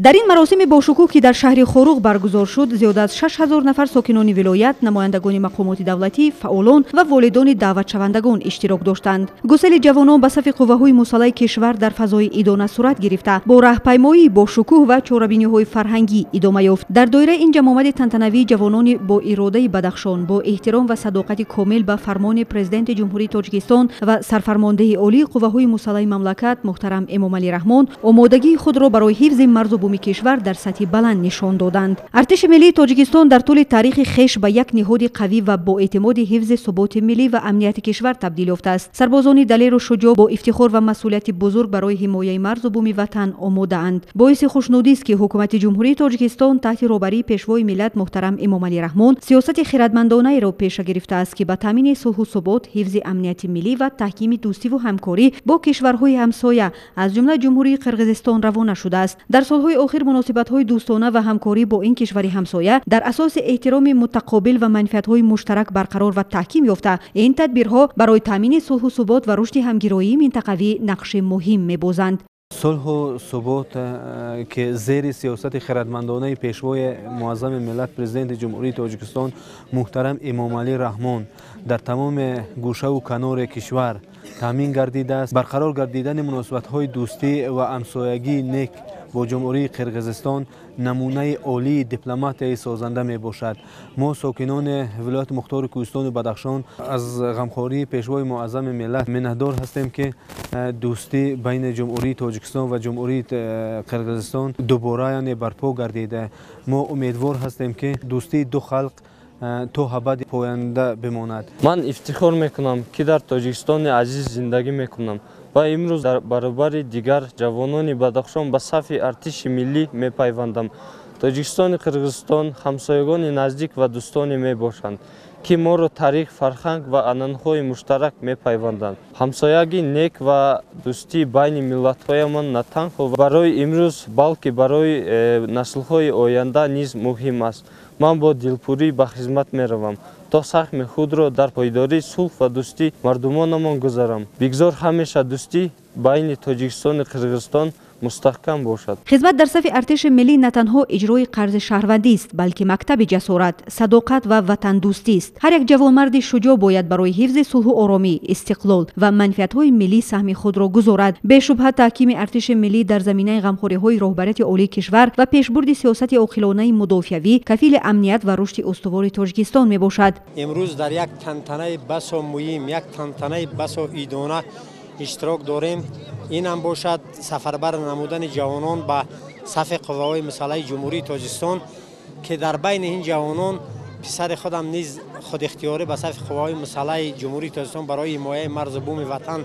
در این مراسم باشکوه که در شهر خوروغ برگزار شد، زیاد از 6000 نفر ساکنان ولایت، نمایندگان مقامات دولتی، فعالان و والدان دعوت شوندگان اشتراک داشتند. گسیل جوانان به صف قوه‌های مسلح کشور در فضای ایدانه صورت گرفته با راهپیمایی با شکوه و چهاربینی‌های فرهنگی ادامه یافت. در دایره این جمع تنتنوی جوانان با اراده بدخشان با احترام و صداقت کامل به فرمان پرزیدنت جمهوری تاجیکستان و سرفرمانده عالی قوه‌های مسلح مملکت محترم امامعلی رحمان آمادگی خود را برای حفظ مرز و بوم کشور در سطح بلند نشان دادند. ارتش ملی تاجیکستان در طول تاریخ خویش به یک نهاد قوی و با اعتماد حفظ ثبات ملی و امنیت کشور تبدیل یافته است. سربازان دلیر و شجاع با افتخار و مسئولیت بزرگ برای حمایت مرز و بوم وطن آماده اند. باعث خوشنودی است که حکومت جمهوری تاجیکستان تحت رهبری پیشوای ملت محترم امامعلی رحمان سیاست خردمندانه را پیش گرفته است که به تامین صلح و ثبات، حفظ امنیت ملی و تحکیم دوستی و همکاری با کشورهای همسایه از جمله جمهوری قرقیزستان روانه شده است. در سالهای اخیر مناسبت‌های دوستانه و همکاری با این کشور همسایه در اساس احترام متقابل و منفعت‌های مشترک برقرار و تحکیم یافته. این تدبیرها برای تامین صلح و ثبات و رشد همگرایی منطقوی نقش مهم می‌بازند. صلح و ثبات که زیر سیاست خردمندانه پیشوای معظم ملت پرزیدنت جمهوری تاجیکستان محترم امامعلی رحمان در تمام گوشه و کنار کشور تامین گردیده است. برقرار گردیدن مناسبت‌های دوستی و همسایگی نیک با جمهوری قرقیزستان نمونه عالی دیپلماتی سازنده می باشد. ما ساکنان ولایت مختار کوهستان و بدخشان از غمخواری پیشوای معظم ملت منتظر هستیم که دوستی بین جمهوری تاجیکستان و جمهوری قرقیزستان دوباره یعنی برپا گردیده. ما امیدوار هستیم که دوستی دو خلق تا ابد پاینده بماند. من افتخار میکنم که در تاجیکستان عزیز زندگی میکنم و امروز در برابر دیگر جوانان بدخشان به صف ارتش ملی میپیوندم. تاجیکستان قرقیزستان همسایگان نزدیک و دوستان میباشند که ما را تاریخ، فرهنگ و عنعنه‌های مشترک میپیوندند. همسایگی نیک و دوستی بین ملت‌هایمان نه تنها برای امروز بلکه برای نسل‌های آینده نیز مهم است. من با دلپوری به خدمت میروم تا سهم خود را در پایداری صلح و دوستی مردمانمان گذارم. بگذار همیشه دوستی بین تاجیکستان و قرقیزستان مستحکم باشد. خدمت در صف ارتش ملی نه تنها اجرای قرض شهروندی است بلکه مکتب جسارت، صداقت و وطن دوستی است. هر یک جوانمرد شجاع باید برای حفظ صلح و آرامی، استقلال و منفعت‌های ملی سهم خود را گذارد. به شبهه تحکیم ارتش ملی در زمینه غمخوری‌های رهبریت عالی کشور و پیشبرد سیاست عاقلانه مدافعی کفیل امنیت و رشد استوار تاجیکستان میباشد. امروز در یک تنتنه بس مهم، یک تنتنه بس ایدانه اشتراک داریم. این هم باشد سفربر نمودن جوانان به صف قوه‌های مسلح جمهوری تاجیکستان که در بین این جوانان پسر خودم نیز خود اختیاری به صف قوه‌های مسلح جمهوری تاجیکستان برای حمایت مرز و بوم وطن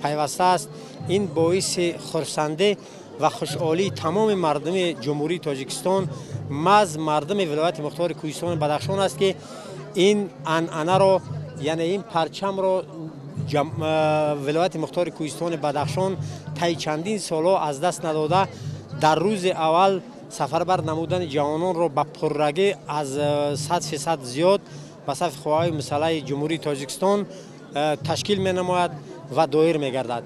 پیوسته است. این باعث خرسندی و خوشحالی تمام مردم جمهوری تاجیکستان مز مردم ولایت مختار کوهستان بدخشان است که این عنعنه را یعنی این پرچم را ولایت مختار کوهستان بدخشان طی چندین سالها از دست نداده. در روز اول سفربر نمودن جوانان را به پررگی از 100% زیاد به صف قوه‌های مسلح جمهوری تاجیکستان تشکیل می نماید و دایر می گردد.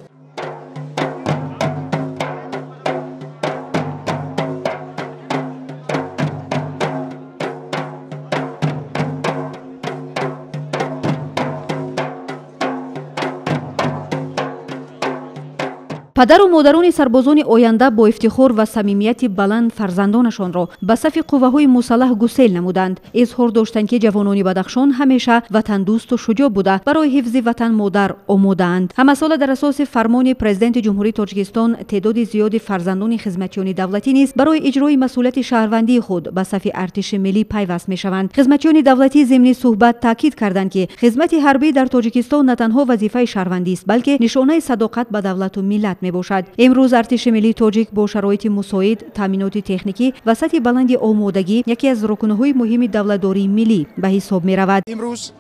پدر و مادران سربازان آینده با افتخار و صمیمیت بلند فرزندانشان را به صف قوه‌های مسلح گسیل نمودند. اظهار داشتند که جوانان بدخشان همیشه وطن دوست و شجاع بوده برای حفظ وطن مادر آماده اند. همه سال در اساس فرمان پرزیدنت جمهوری تاجیکستان تعداد زیاد فرزندان خدمتیان دولتی نیز برای اجرای مسئولیت شهروندی خود به صف ارتش ملی پیوست میشوند. خدمتیان دولتی ضمن صحبت تاکید کردند که خدمت حربی در تاجیکستان نه تنها وظیفه شهروندی است بلکه نشانه صداقت به دولت و ملت باشد. امروز ارتش ملی تاجیک با شرایط مساعد، تامینات تکنیکی و سطح بلند آمادگی یکی از رکنهای مهم دولتداری ملی به حساب می رود. امروز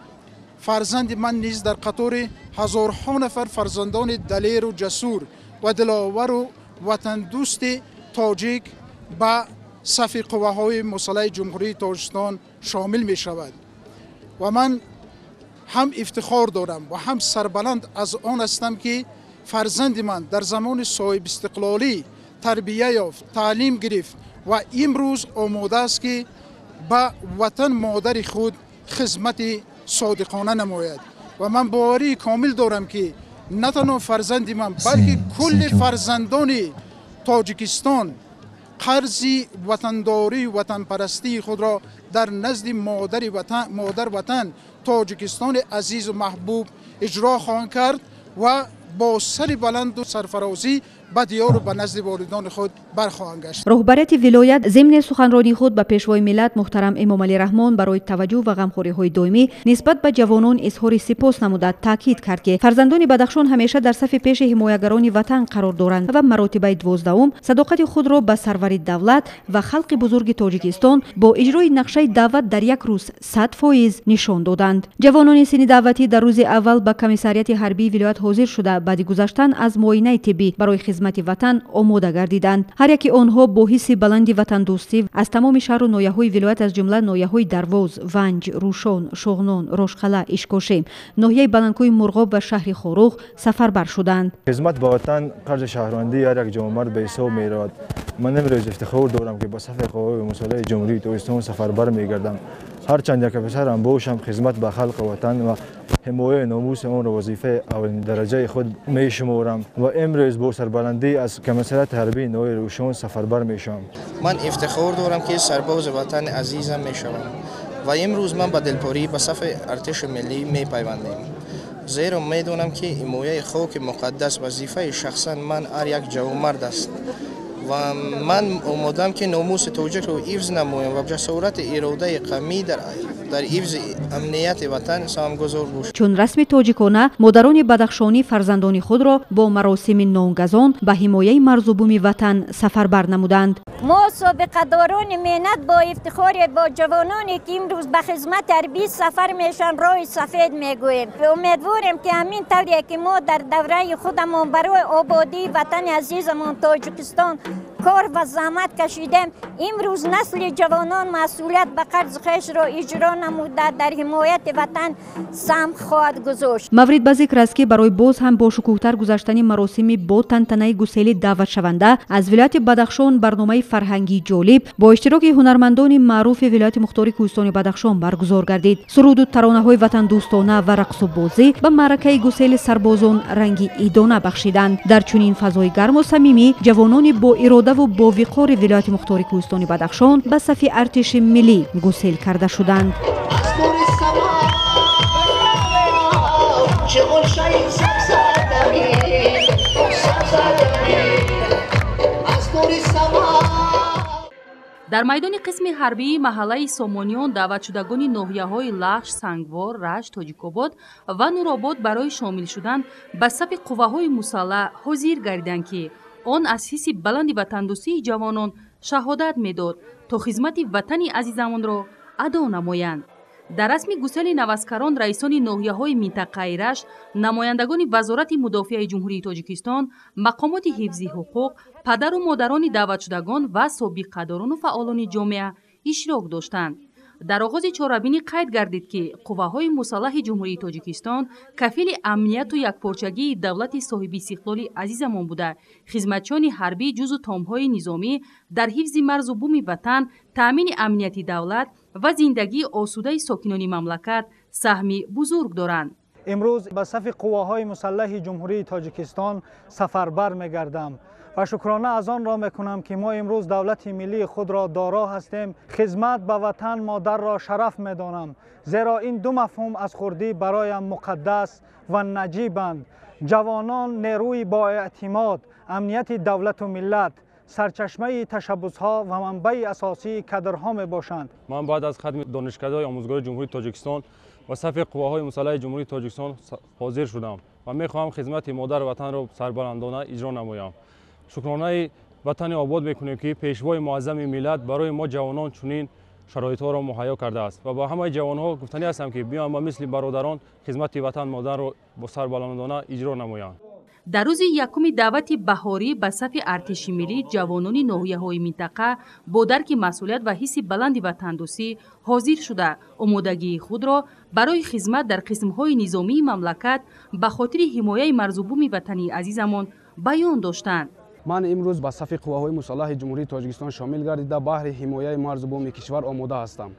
فرزند من نیز در قطار هزارها نفر فرزندان دلیر و جسور و دلاور و وطن دوست تاجیک به صف قوه‌های مسلح جمهوری تاجیکستان شامل می شود و من هم افتخار دارم و هم سربلند از آن هستم که فرزند من در زمان صاحب استقلالی تربیه یافت، تعلیم گرفت و امروز آماده است که به وطن مادر خود خدمت صادقانه نماید و من باوری کامل دارم که نه تنها فرزند من بلکه کل فرزندان تاجیکستان قرض وطنداری وطن پرستی خود را در نزد مادر وطن تاجیکستان عزیز و محبوب اجرا خواهند کرد و با سر بلند و سرفرازی به دیار و به نزد والدان خود برخواهند گشت. رهبریت ولایت ضمن سخنرانی خود به پیشوای ملت محترم امام علی رحمان برای توجه و غمخوری های دائمی نسبت به جوانان اظهار سپاس نموده تاکید کرد که فرزندان بدخشان همیشه در صف پیش حمایتگران وطن قرار دارند و مراتب 12 صداقت خود را به سرور دولت و خلق بزرگ تاجیکستان با اجرای نقشه دعوت در یک روز 100% نشان دادند. جوانان سن دعوتی در روز اول به کمیساریات حربی ولایت حاضر شده بعد گذشتن از معاینه طبی برای خدمت وطن آماده گردیدند. هر یک آنها با حس بلند وطن دوستی از تمام شهر و ناحیه‌های ولایت از جمله ناحیه‌های درواز، ونج، روشان، شغنان، روشخلا، اشکاشم، ناحیه بلندکوی مرغاب و شهر خوروغ سفربر شدند. خدمت به وطن قرض شهروندی هر یک جوانمرد به حساب می‌رود. من امروز افتخار دارم که با صف قوای مسلح جمهوری تاجیکستان سفربر می‌گردم. هرچند یک افسرم باشم خدمت به خلق وطن و حمایت ناموس آن را وظیفه اولین درجه خود می‌شمارم و امروز با سربلندی از کمیساریات حربی ناحیه روشان سفربر میشم. من افتخار دارم که سرباز وطن عزیزم میشوم و امروز من با دلپوری به صف ارتش ملی میپیوندم. زیرا میدونم که حمایت خاک مقدس وظیفه شخصا من هر یک جوانمرد است و من آمادم که ناموس تاجیک رو حفظ نمایم و جسارت اراده قومی در حفظ امنیت وطن سهمگذار باشم. چون رسم تاجیکانه مادران بدخشانی فرزندان خود را با مراسم نامگذان به حمایت مرز و بوم وطن سفربر نمودند. ما سابقه‌داران مهنت با افتخار با جوانانی که امروز به خدمت حربی سفر میشن راه سفید میگوییم. امیدواریم که همین طوری که ما در دوره خودمون برای آبادی وطن عزیزمون تاجیکستان کار و زحمت کشیدیم، امروز نسل جوانان مسئولیت به قرض خویش را اجرا نموده در حمایت وطن سهم خواهد گذاشت. مورد به ذکر است که برای باز هم با شکوهتر گذشتن مراسم با تنتنه گسیل دعوت شونده از ولایت بدخشان برنامه فرهنگی جالب با اشتراک هنرمندان معروف ولایت مختار کوهستان بدخشان برگزار گردید. سرود و ترانه‌های وطن دوستانه و رقص و بازی به معرکه گسیل سربازان رنگی عیدانه بخشیدند. در چنین فضای گرم و صمیمی جوانان با اراده و با وقار ولایت مختار کوهستان بدخشان به صف ارتش ملی گسیل کرده شدند. در میدان قسم حربی محله سامانیان دعوت شدگان ناحیه‌های لخش، سنگوار، رشت، تاجیک‌آباد و نورآباد برای شامل شدن به صف قوه‌های مسلح حاضر گردیدند که آن از حس بلند وطندوستی جوانان شهادت می‌داد تا خدمت وطن عزیزمان را ادا نمایند. در رسم گسیل نوسکران رئیسان ناحیه‌های منطقه رشت، نمایندگان وزارت مدافع جمهوری تاجیکستان، مقامات حفظی حقوق، پدر و مادران دعوت شدگان و سابقه‌داران و فعالان جامعه اشتراک داشتند. در آغاز چهاربینی قید گردید که قوه‌های مسلح جمهوری تاجیکستان کفیل امنیت و یکپارچگی دولت صاحب استقلال عزیزمان بوده، خدمتچیان حربی جزو تام‌های نظامی در حفظ مرز و بوم وطن، تأمین امنیت دولت و زندگی آسوده ساکنان مملکت سهمی بزرگ دارند. امروز به صف قواهای مسلح جمهوری تاجیکستان سفربر می‌گردم و شکرانه از آن را میکنم که ما امروز دولت ملی خود را دارا هستیم. خدمت به وطن مادر را شرف میدانم، زیرا این دو مفهوم از خردی برایم مقدس و نجیبند. جوانان نیروی با اعتماد، امنیت دولت و ملت، سرچشمه تشبس‌ها و منبع اساسی کادرها میباشند. من بعد از ختم دانشکده آموزگار جمهوری تاجیکستان و صف قواهای مسلح جمهوری تاجیکستان حاضر شدم و میخواهم خدمت مادر وطن را سربلندانه اجرا نمایم. شکرانه وطن آباد میکنیم که پیشوای معظم ملت برای ما جوانان چنین شرایط‌ها را مهیا کرده است و با همه جوان‌ها گفتنی هستم که بیان ما مثل برادران خدمت وطن مادر را با سربلندانه اجرا نمایند. در روز یکم دعوت بهاری به صف ارتش ملی جوانان ناحیه‌های منطقه با درک مسئولیت و حس بلند وطندوستی حاضر شده آمادگی خود را برای خدمت در قسم‌های نظامی مملکت به خاطر حمایت مرز و بوم وطنی عزیزمان بیان داشتند. من امروز به صف قواهای مسلح جمهوری تاجیکستان شامل گردیده بهر حمایت مرز و بوم کشور آماده هستم.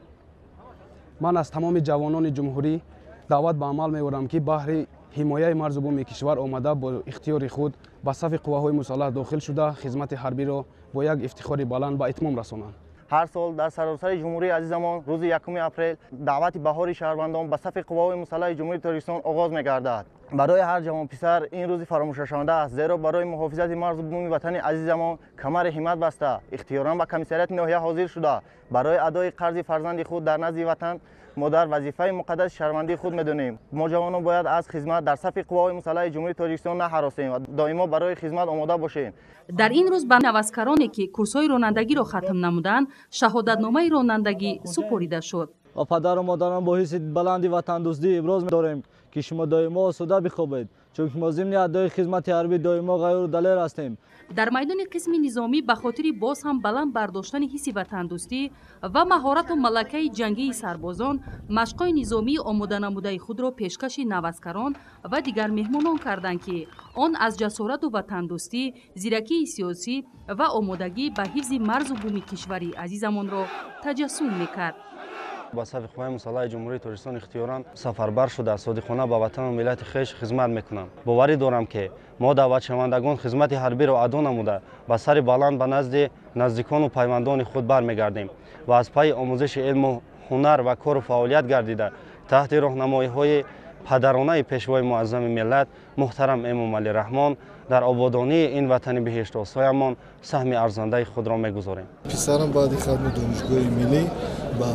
من از تمام جوانان جمهوری دعوت به عمل می‌آورم که بهر حمایت مرز و بوم کشور آمده با اختیار خود به صف قواهای مسلح داخل شده خدمت حربی را با یک افتخار بلند به اتمام رسانند. هر سال در سراسر جمهوری عزیزمان روز 1 اپریل دعوت بهار شهروندان به صف قواهای مسلح جمهوری تاجیکستان آغاز می‌گردد. برای هر جوان پسر این روز فراموش نشونده است، زیرا برای محافظت مرز و بوم وطن عزیزمان کمر همت بسته اختیاراً به کمیسریت ناحیه حاضر شده برای ادای قرض فرزند خود در نزد وطن مادر وظیفه مقدس شهروندی خود می‌دانیم. ما جوانان باید از خدمت در صف قواهای مسلح جمهوری تاجیکستان نهراسیم و دائما برای خدمت آماده باشیم. در این روز به نوسکرانی که کورس‌های رانندگی را ختم نمودند شهادتنامه رانندگی سپرده شد. و پدر و مادران با حس بلندی وطن دوستی ابراز داریم که شما دائما آسوده بخوابید، چون ما ضمن ادای خدمت حربی دائما غیر و دلیر هستیم. در میدان قسم نظامی به خاطر باز هم بلند برداشتن حس وطن دوستی و مهارت و ملکه جنگی سربازان مشق‌های نظامی آماده نموده خود را پیشکش نوسکران و دیگر مهمانان کردند که آن از جسارت و وطن دوستی، زیرکی سیاسی و آمادگی به حفظ مرز و بوم کشوری عزیزمان را تجسم می‌کرد. با صف قوای مسلح جمهوری تاجیکستان اختیاراً سفربر شده صادقانه به وطن و ملت خویش خدمت میکنم. باوری دارم که ما دعوت شوندگان خدمت حربی را ادا نموده با سر بلند به نزد نزدیکان و پیوندان خود برمیگردیم و از پای آموزش علم و هنر و کار و فعالیت گردیده تحت راهنمایی‌های پدرانه پیشوای معظم ملت محترم امام علی رحمان در آبادانی این وطن بهشت آسایمان سهم ارزنده خود را می‌گذاریم. پسرم بعد خدمت دانشگاه ملی با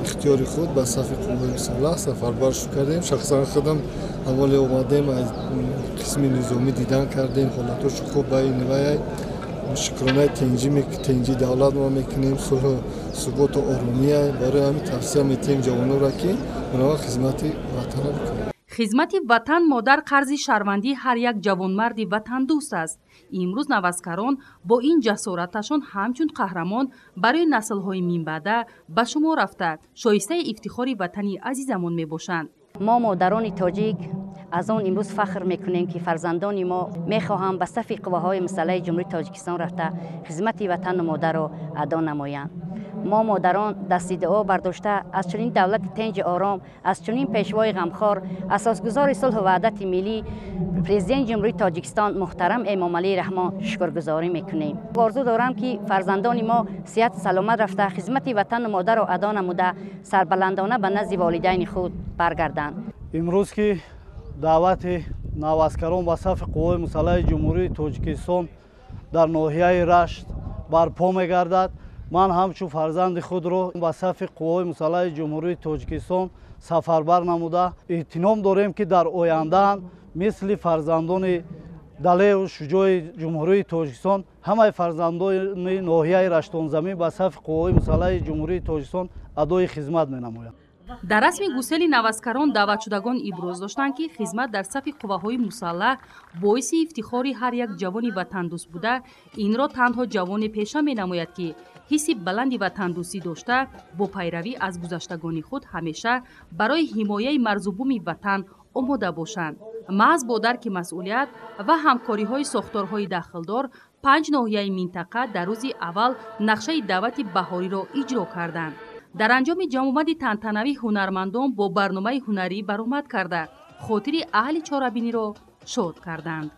اختیار خود به صف قوای مسلح سفربر کردیم. شخصا خودم اول اومدیم از قسم نظامی دیدن کردیم، حالتش خوب به این نوعی شکرانه تنجی دولت ما میکنیم، صلح و ثبات و آرامی برای همین توصیه میتیم جوانان را که اونا خدمت وطن بکنیم. خدمت وطن مادر قرض شهروندی هر یک جوانمرد وطن دوست است. امروز نوسکران با این جسارتشان همچون قهرمان برای نسل‌های میانبعده به شما رفته شایسته افتخار وطنی عزیزمان میباشند. ما مادران تاجیک از آن امروز فخر میکنیم که فرزندان ما میخواهند به صف قواهای مسلح جمهوری تاجیکستان رفته خدمت وطن و مادر را ادا نمایند. ما مادران دست دعا برداشته از چنین دولت تنج آرام، از چنین پیشوای غمخوار، اساسگزار صلح و وحدت ملی پرزیدنت جمهوری تاجیکستان محترم امام علی رحمان شکرگزاری میکنیم. آرزو دارم که فرزندان ما صحت سلامت رفته خدمت وطن و مادر را ادا نموده سربلندانه به نزد والدین خود برگردند. امروز که دعوت نوسکران به صف قوای مسلح جمهوری تاجیکستان در ناحیه رشت برپا میگردد، من همچون فرزند خود را به صف قوای مسلح جمهوری تاجیکستان سفربر نموده احترام داریم که در آینده مثل فرزندان دلیر و شجاع جمهوری تاجیکستان همه فرزندان ناحیه رشتان زمین به صف قوای مسلح جمهوری تاجیکستان ادای خدمت می‌نمایند. در رسم گسیل نوسکران دعوت شدگان ابراز داشتند که خدمت در صف قواهای مسلح باعث افتخار هر یک جوان وطن دوست بوده. این را تنها جوان پیشه می نماید که حس بلندی وطن دوستی داشته با پیروی از گذشتگان خود همیشه برای حمایت مرز و بوم وطن آماده باشند. محض با درک مسئولیت و همکاری های ساختارهای داخلدار 5 ناحیه منطقه در روز اول نقشه دعوت بهاری را اجرا کردند. در انجام جمع‌آمد تنتنوی هنرمندان با برنامه هنری برآمد کرده خاطر اهل چاره‌بینی را شاد کردند.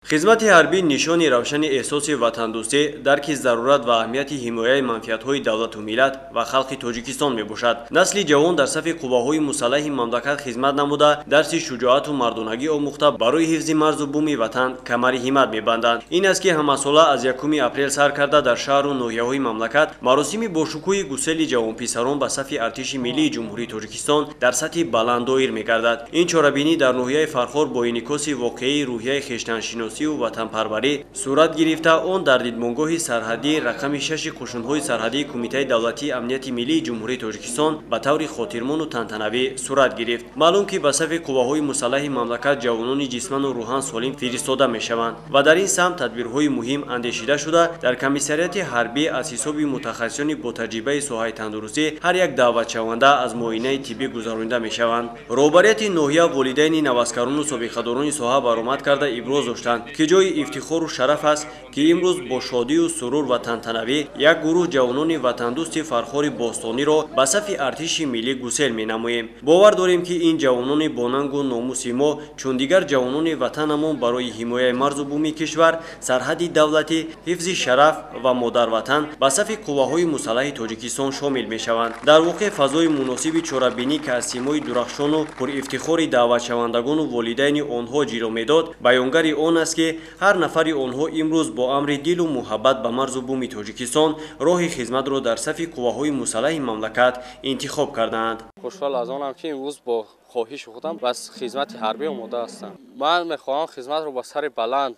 خدمت حربی نشانی روشن احساس وطن دوستی، درک ضرورت و اهمیت حمایت منفعت‌های دولت و ملت و خلق تاجیکستان میباشد. نسل جوان در صف قواهای مسلح مملکت خدمت نموده درس شجاعت و مردانگی آموخته برای حفظ مرز و بوم وطن کمر همت میبندند. این است که همساله از 1 اپریل سر کرده در شهر و ناحیه‌های مملکت مراسم باشکوه گسیل جوان پسران به صف ارتش ملی جمهوری تاجیکستان در سطح بلند دایر میگردد. این چاره‌بینی در ناحیه فرخار با انعکاس واقعی روحیه خویشتن‌شناسی و وطن پروری صورت گرفته آن در دیدمانگاه سرحدی رقم 6 قشون‌های سرحدی کمیته دولتی امنیت ملی جمهوری تاجیکستان به طور خاطرمند و تنتنوی صورت گرفت. معلوم که به صف قواهای مسلح مملکت جوانان جسمانی و روحان سالم فرستاده میشوند و در این سمت تدبیرهای مهم اندیشیده شده. در کمیسریات حربی از حساب متخصصان با تجربه ساحه تندرستی هر یک دعوت شونده از معاینه طبی گذرانده میشوند. رهبریت ناحیه والدین نوسکران و سابقه‌داران ساحه برآمد کرده ابراز داشتند که جای افتخار و شرف است که امروز با شادی و سرور و تنتنوی یک گروه جوانان وطن دوست فرخار باستانی را به صف ارتش ملی گسیل می‌نماییم. باور داریم که این جوانان با ننگ و ناموس ما چون دیگر جوانان وطنمان برای حمایت مرز و بوم کشور، سرحد دولتی، حفظ شرف و مادر وطن به صف قواهای مسلح تاجیکستان شامل می‌شوند. در واقع فضای مناسب چاره‌بینی که از سیمای درخشان و پر افتخار دعوت شوندگان و والدین آنها جیرا می‌داد، بیانگر آن است که هر نفر آنها امروز با امر دل و محبت به مرز و بوم تاجیکستان راه خدمت را در صف قواهای مسلح مملکت انتخاب کردند. خوشحال از آنم که امروز با خواهش خودم بس خدمت حربی آماده هستم. من میخواهم خدمت را با سر بلند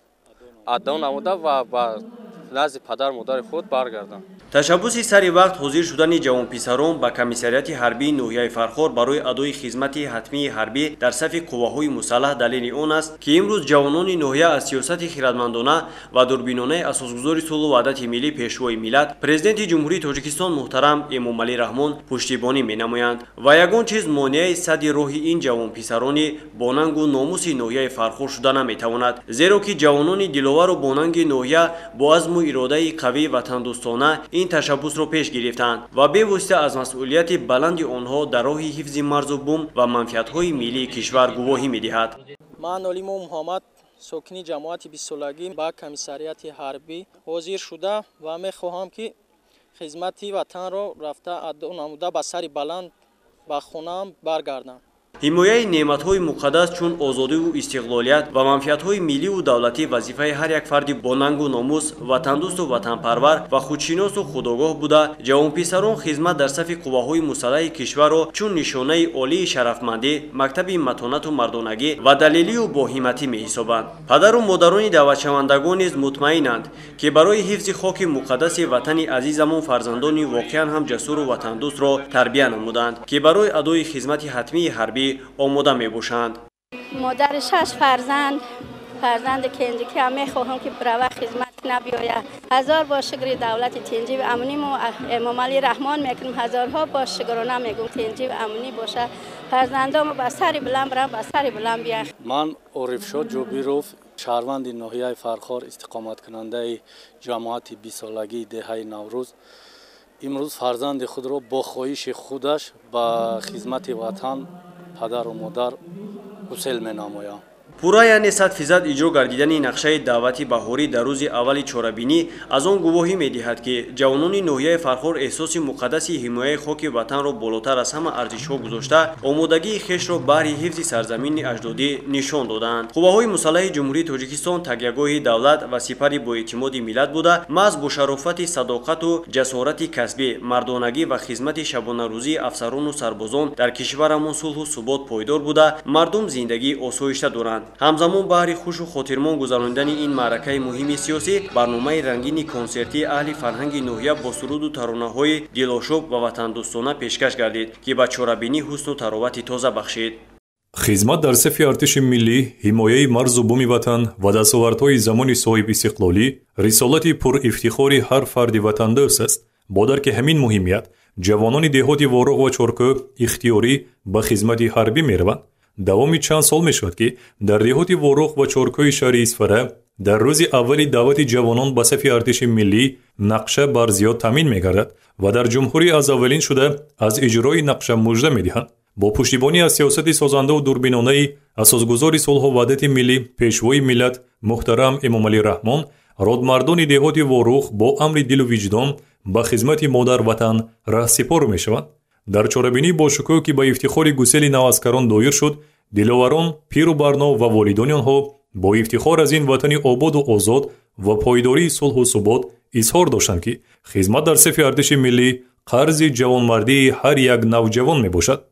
ادا نموده و با نزد پدر مادر خود برگردم. تشبث سری وقت حاضر شدن جوان پسران به کمیساریات حربی ناحیه فرخار برای ادای خدمت حتمی حربی در صف قواهای مسلح دلیل آن است که امروز جوانان ناحیه از سیاست خردمندانه و دوربینانه اساسگذار صلح و وحدت ملی پیشوای ملت پرزیدنت جمهوری تاجیکستان محترم امامعلی رحمان پشتیبانی می‌نمایند و یگان چیز مانع صد راه این جوان پسران با ننگ و ناموس ناحیه فرخار شده نمی‌تواند، زیرا که جوانان دلاور و با ننگ ناحیه با عزم و اراده قوی وطن دوستانه این تشبث را پیش گرفتند و به واسطه از مسئولیت بلند آنها در راه حفظ مرز و بوم و منفعت‌های ملی کشور گواهی می‌دهد. من علیمو محمد ساکنی جماعت 20 سالگی با کمیساریات حربی حاضر شده و می‌خواهم که خدمت وطن را رفته ادا نموده به سر بلند به خونه‌ام برگردم. حمایت نعمت‌های مقدس چون آزادی و استقلالیت و منفعت‌های ملی و دولتی وظیفه هر یک فرد با ننگ و ناموس، وطن دوست و وطن پرور و خودشناس و خودآگاه بوده، جوان پسران خدمت در صف قواهای مسلح کشور را چون نشانه عالی شرفمندی، مکتب متانت و مردانگی و دلیلی و با همتی می‌حسابند. پدر و مادران دعوت شوندگان نیز مطمئنند که برای حفظ خاک مقدس وطن عزیزمان فرزندان واقعا هم جسور و وطن دوست را تربیت نمودند که برای ادای خدمت حتمی حربی آماده می باشند. مادر 6 فرزند کنجی که همه خواهم که برای خدمت نبیاید. هزار با شکر دولت تنجیب امنی و امامعلی رحمان میکنم، هزارها با شکرانه میگم تنجیب امنی باشه، فرزندام با سر بلند برم با سر بلند بیایم. من عارفشاه جوبیروف شهروند ناحیه فرخار استقامت کننده جماعت 20 سالگی دهه نوروز امروز فرزند خود را با خواهش خودش به خدمت وطن پدر و مادر گسیل می‌نمایم. پورا یعنی 100% اجرا گردیدن نقشه دعوتی بهاری در روز اول چهاربینی از آن گواهی می‌دهد که جوانان ناحیه فرخار احساس مقدس حمایت خاک وطن را بالاتر از همه ارزش‌ها گذاشته آمادگی خویش را برای حفظ سرزمین اجدادی نشان دادند. قواهای مسلح جمهوری تاجیکستان تکیه‌گاه دولت و سپری با اعتماد ملت بوده، محض با شرافت صداقت و جسارت کسبی، مردانگی و خدمت شبانه روزی افسران و سربازان در کشورمان صلح و ثبات پایدار بوده، مردم زندگی آسایشته دارند. همزمان بهر خوش و خاطرمان گذراندن این معرکه مهم سیاسی، برنامه رنگین کنسرتی اهل فرهنگ ناحیه با سرود و ترانه‌های دلاشوب و وطن دوستانه پیشکش گردید که به چهاربینی حسن و تراوت تازه بخشید. خدمت در صف ارتش ملی، حمایت مرز و بوم وطن و دستاوردهای زمان صاحب استقلالی رسالت پر افتخار هر فرد وطن دوست است. با درک همین مهمیت، جوانان دهات وارق و چرکو اختیاری به خدمت حربی می‌روند. دوامی چند سال می شود که در دهات وارق و چرکوی شهر اسفره در روز اولی دعوت جوانان به صف ارتش ملی نقشه بر زیاد تامین می گردد و در جمهوری از اولین شده از اجرای نقشه مژده می دهند. با پشتیبانی از سیاست سازنده و دوربینانه اساسگذار صلح و وحدت ملی پیشوای ملت محترم امامعلی رحمان، رادمردان دهات وارق با امر دل و وجدان به خدمت مادر وطن رهسپار می شوند. در چهاربینی با شکوه که به افتخار گسیل نواسکران دایر شد، دلاوران، پیر و برنا و والدان آنها با افتخار از این وطن آباد و آزاد و پایداری صلح و ثبات اظهار داشتند که خدمت در صف ارتش ملی قرض جوانمردی هر یک نوجوان می باشد.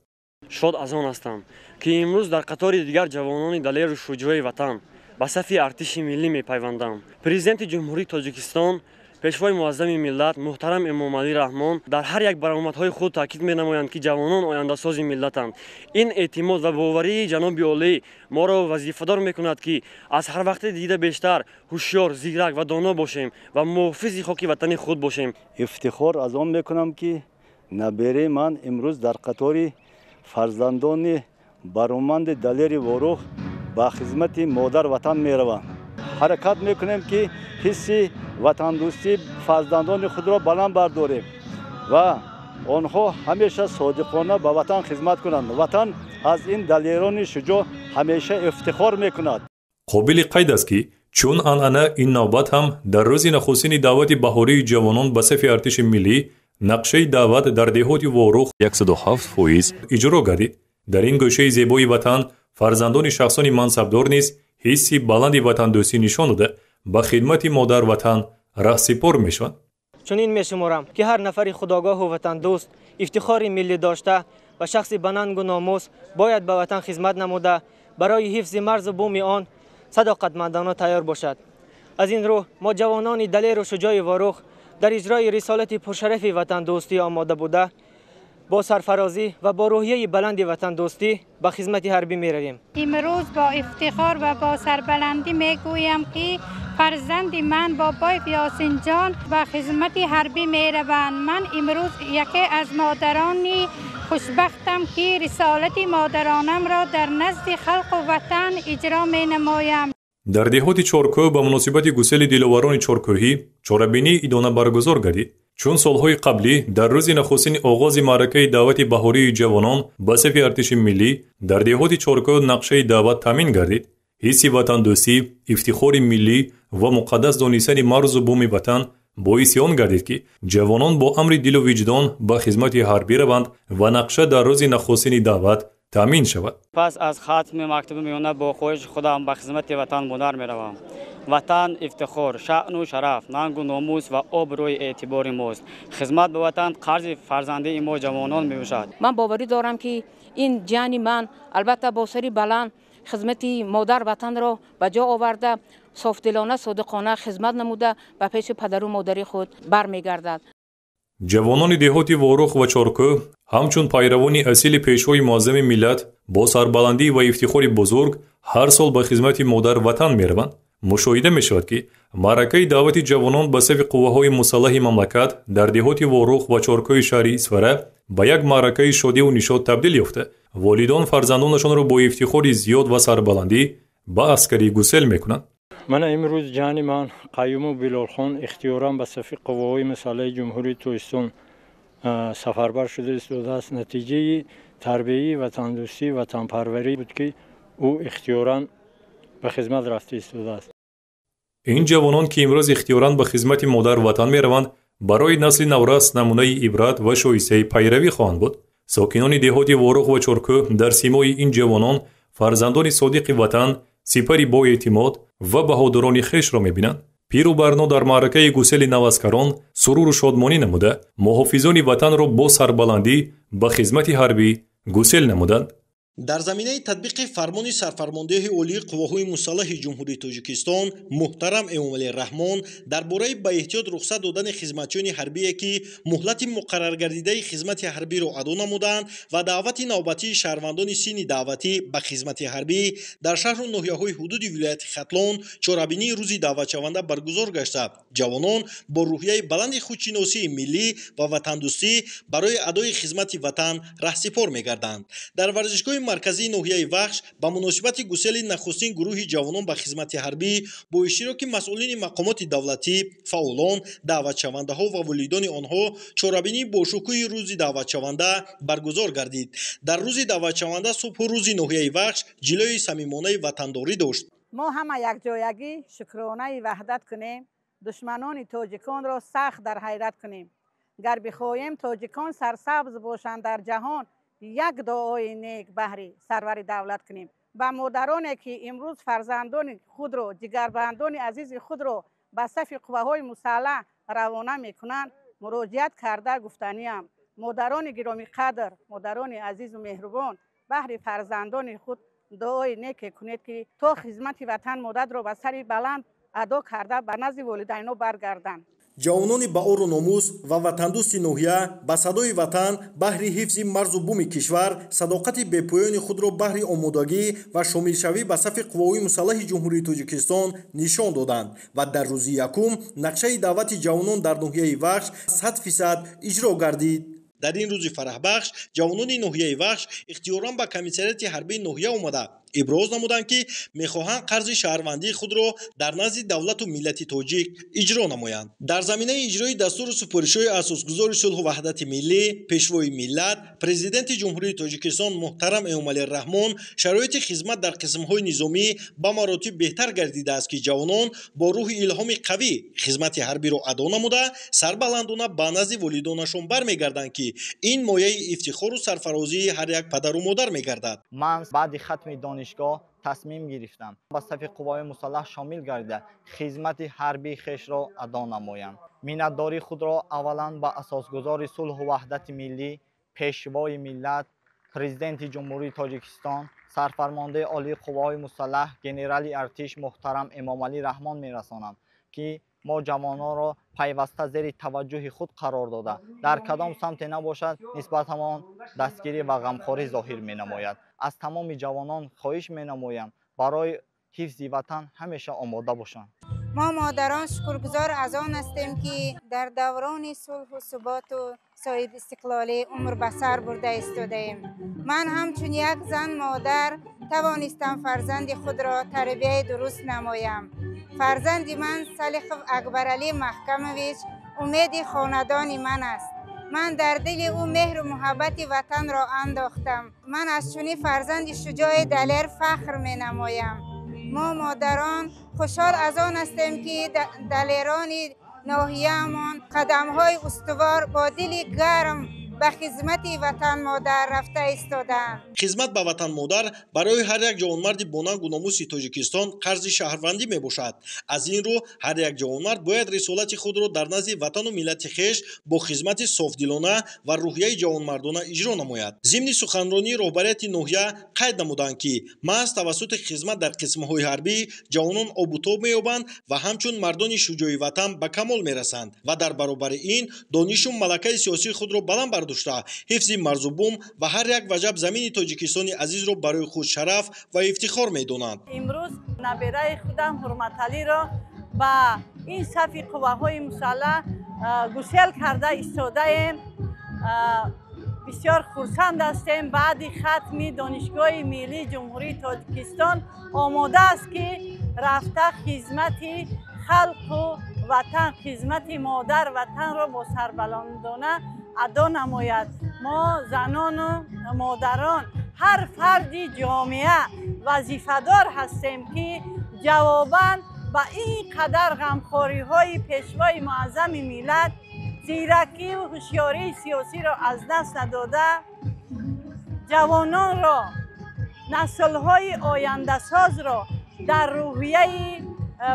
شاد از آن هستم که امروز در قطار دیگر جوانان دلیر و شجاع وطن به صف ارتش ملی می پیوندم. پرزیدنت جمهوری تاجیکستان پیشوای معظم ملت محترم امامعلی رحمان در هر یک برآمدهای خود تاکید می‌نمایند که جوانان آینده ساز ملتند. این اعتماد و باوری جناب عالی ما را وظیفه‌دار می‌کند که از هر وقت دیده بیشتر هوشیار، زیرک و دانا باشیم و محافظ خاک وطن خود باشیم. افتخار از آن می‌کنم که نبره من امروز در قطار فرزندان برآمد دلیر وارق با خدمت مادر وطن می‌روم. حرکت میکنیم که حس وطن دوستی فرزندان خود را بلند برداریم و آنها همیشه صادقانه به وطن خدمت کنند. وطن از این دلیران شجاع همیشه افتخار میکند. قابل قید است که چون انعنه این نوبت هم در روز نخستین دعوت بهاری جوانان به صف ارتش ملی نقشه دعوت در دهات وارخ 107% اجرا گردید. در این گوشه زیبای وطن فرزندان شخصان منصبدار نیز حسی بلندی وطن دوستی نشان داده به خدمت مادر وطن رهسپار میشوند. چنین میشمارم که هر نفر خودآگاه و وطن دوست افتخار ملی داشته و شخص بلند و ناموس باید به وطن خدمت نموده برای حفظ مرز و بوم آن صداقتمندانه تیار باشد. از این رو ما جوانان دلیر و شجاع وارخ در اجرای رسالت پرشرف وطن دوستی آماده بوده با سرفرازی و با روحیه بلند وطن دوستی به خدمت حربی می رویم. امروز با افتخار و با سربلندی می گویم که فرزند من بابای یاسین جان به خدمت حربی می روند. من امروز یکی از مادرانی خوشبختم که رسالت مادرانم را در نزد خلق و وطن اجرا می نمایم. در دهات چارکوه به مناسبت گسیل دلواران چارکوهی چارابینی ادانه برگزار گردید. چون سالهای قبلی در روز نخستین آغاز معرکه دعوت بهاری جوانان به صف ارتش ملی در دهات چارکوه نقشه دعوت تامین گردید. حس وطن دوستی، افتخار ملی و مقدس دانستن مرز و بوم وطن باعث آن گردید که جوانان با امر دل و وجدان به خدمت حربی روند و نقشه در روز نخستین دعوت تامین شود. پس از ختم مکتب میانه با خواهش خودم به خدمت وطن منر میروم. وطن افتخار، شأن و شرف، ننگ و ناموس و آبروی اعتبار ماست. خدمت به وطن قرض فرزنده ما جوانان میباشد. من باوری دارم که این جان من البته با سری بلند خدمت مادر وطن را به جا آورده صافدلانه صادقانه خدمت نموده به پیش پدر و مادر خود برمیگردد. جوانان دهات وارخ و چارکوه همچون پیروان اصیل پیشوای معظم ملت با سربلندی و افتخار بزرگ هر سال به خدمت مادر وطن میروند. مشاهده میشود که معرکه دعوت جوانان به صف قوه‌های مسلح مملکت در دهات وارخ و چارکوه شهر اسفره به یک معرکه شادی و نشاط تبدیل یافته. والدان فرزندانشان را با افتخار زیاد و سربلندی به عسکری گسیل میکنند. من امروز جان من قیوم بلالخان اختیارم به صف قوه‌های مسلح جمهوری توجیکستان سفربر شده است. نتیجه تربیتی وطن دوستی و وطن پروری بود که او اختیارا به خدمت رفته است. این جوانان که امروز اختیارا به خدمت مادر وطن میروند برای نسل نورس نمونه عبرت و شایسته پیروی خواهند بود. ساکنان دهات وارخ و چارکوه در سیمای این جوانان فرزندان صادق وطن، سپری با اعتماد و بهادران خویش را میبینند. پیر و برنا در معرکه گسیل نوسکران سرور و شادمانی نموده محافظان وطن را با سربلندی به خدمت حربی گسیل نمودند. در زمینه تطبیق فرمان سرفرمانده عالی قواهای مسلح جمهوری تاجیکستان محترم امامعلی رحمان درباره به احتیاط رخصت دادن خدمتیان حربی که مهلت مقرر گردیده خدمت حربی را ادا نمودند و دعوت نوبتی شهروندان سین دعوتی به خدمت حربی در شهر و ناحیه‌های حدود ولایت ختلان چهاربینی روزی دعوت شونده برگزار گشته. جوانان با روحیه بلند خودشناسی ملی و وطن دوستی برای ادای خدمت وطن رهسپار می‌گردند. در ورزشگاه مرکزی ناحیه وخش به مناسبت گسیل نخستین گروه جوانان به خدمت حربی با اشتراک مسئولین مقامات دولتی، فعالان، دعوت شونده ها و والیدان آنها چهاربینی با شکوه روز دعوت شونده برگزار گردید. در روز دعوت شونده صبح و روز ناحیه وخش جلوی صمیمانه وطنداری داشت. ما همه یک جایگی شکرانه وحدت کنیم، دشمنان تاجیکان را سخت در حیرت کنیم. گر بخواهیم تاجیکان سرسبز باشند در جهان، یک دعای نیک بهر سرور دولت کنیم. و مادرانی که امروز فرزندان خود را، جگربندان عزیز خود را به صف قوه‌های مسلح روانه میکنند مراجعت کرده گفتنیم مادران گرامی قدر، مادران عزیز و مهربان، بهر فرزندان خود دعای نیک کنید که تا خدمت وطن مدت را به سر بلند ادا کرده به نزد والدین برگردند. جوانان با اور و ناموس و وطن دوست نوحیه با صدای وطن بهر حفظ مرز و بوم کشور صداقت بی‌پایان خود را بهر آمادگی و شامل شوی به صف قوای مسلح جمهوری تاجیکستان نشان دادند و در روز یکم نقشه دعوت جوانان در ناحیه وخش 100% اجرا گردید. در این روز فرح بخش جوانان ناحیه وخش اختیاراً به کمیسریات حربی ناحیه آمده иброз намуданд ки мехоҳанд қарзи шаҳрвандии худро дар назди давлату миллати тоҷик иҷро намоянд. дар заминаи иҷрои дастуру супоришҳои асосгузори сулҳу ваҳдати миллӣ, пешвои миллат, президенти ҷумҳурии Тоҷикистон муҳтарам Эмомалӣ Раҳмон шароити хизмат дар қисмҳои низомӣ ба маротиб беҳтар гардидааст ки ҷавонон бо рӯҳи илҳоми қавӣ хизмати ҳарбиро адо намуда сарбаландона ба назди волидонашон бармегарданд ки ин мояи ифтихору сарфарозии ҳар як падару модар мегардад. ман баъди хатми донишгоҳ тасмим гирифтам ба сафи қувваҳои мусаллаҳ шомил гардида хизмати ҳарбии хешро адо намоям. миннатдории худро аввалан ба асосгузори сулҳу ваҳдати миллӣ, пешвои миллат, президенти ҷумҳурии Тоҷикистон, сарфармондаи олии қувваҳои мусаллаҳ генерали артиш муҳтарам Эмомалӣ Раҳмон мерасонам ки мо ҷавононро пайваста зери таваҷҷӯҳи худ қарор дода дар кадом самте набошад нисбатамон дастгирӣ ва ғамхорӣ зоҳир менамояд. аз тамоми ҷавонон хоҳиш менамоям барои ҳифзи ватан ҳамеша омода бошанд. ما مادران شکرگزار از آن هستیم که در دوران صلح و ثبات و صاحب استقلالی عمر به سر برده ایستاده‌ایم. من همچون یک زن مادر توانستم فرزند خود را تربیت درست نمایم. فرزند من سلیخ اکبرعلی محکمویچ امید خاندان من است. من در دل او مهر و محبت وطن را انداختم. من از چنین فرزند شجاع دلیر فخر می نمایم. ما مادران خوشحال از آن هستیم که دلیران ناحیه‌مان قدم‌های استوار با دل گرم به خدمت وطن مادر رفته ایستادند. خدمت به وطن مادر برای هر یک جوانمرد باننگ و ناموسی تاجیکستان قرض شهروندی میباشد. از این رو هر یک جوانمرد باید رسالت خود را در نزد وطن و ملت خویش با خدمت صافدلانه و روحیه جوانمردانه اجرا نماید. ضمن سخنرانی رهبریت ناحیه قید نمودند که محض توسط خدمت در قسم‌های حربی جوانان آب و تاب می‌یابند و همچون مردان شجاع وطن به کمال میرسند و در برابر این دانش و ملکه سیاسی خود را بلند حفظ مرز و بوم و هر یک وجب زمین تاجیکستان عزیز را برای خود شرف و افتخار می‌دانند. امروز نبیره خودم حرمتعلی را با این صف قوه‌های مسلح گسیل کرده ایستاده‌ایم. بسیار خرسند هستیم. بعد ختم دانشگاه ملی جمهوری تاجیکستان آماده است که رفته خدمت خلق و وطن، خدمت مادر وطن را با سربلندانه ادا نماید. ما زنان و مادران هر فردی جامعه وظیفه‌دار هستیم که جواباً به این قدر غمخواری های پیشوای معظم ملت زیرکی و هوشیاری سیاسی را از دست نداده جوانان را، نسل های آینده ساز را در روحیه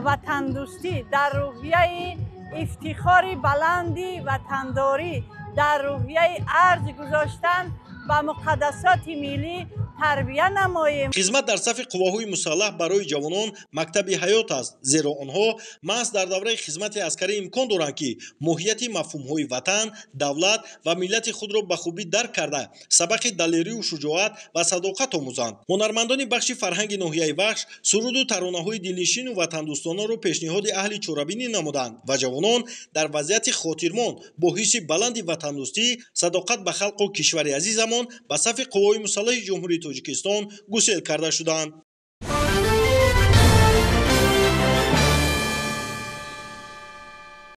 وطن دوستی، در روحیه افتخار بلندی وطنداری، در روحیه ارز گذاشتن به مقدسات ملی تربیه نماییم. خدمت در صف قواهای مسلح برای جوانان مکتب حیات است، زیرا آنها محض در دوره خدمت عسکری امکان دارند که ماهیت مفهوم‌های وطن، دولت و ملت خود را به خوبی درک کرده سبق دلیری و شجاعت و صداقت آموزند. هنرمندان بخش فرهنگ ناحیه وخش سرود و ترانه‌های دلنشین و وطن دوستانه را پیشنهاد اهل چوربینی نمودند و جوانان در وضعیت خاطرمان با حس بلند وطن دوستی، صداقت به خلق و کشور عزیزمان به صف قوای مسلح جمهوری تاجیکستان گسیل کرده شدند.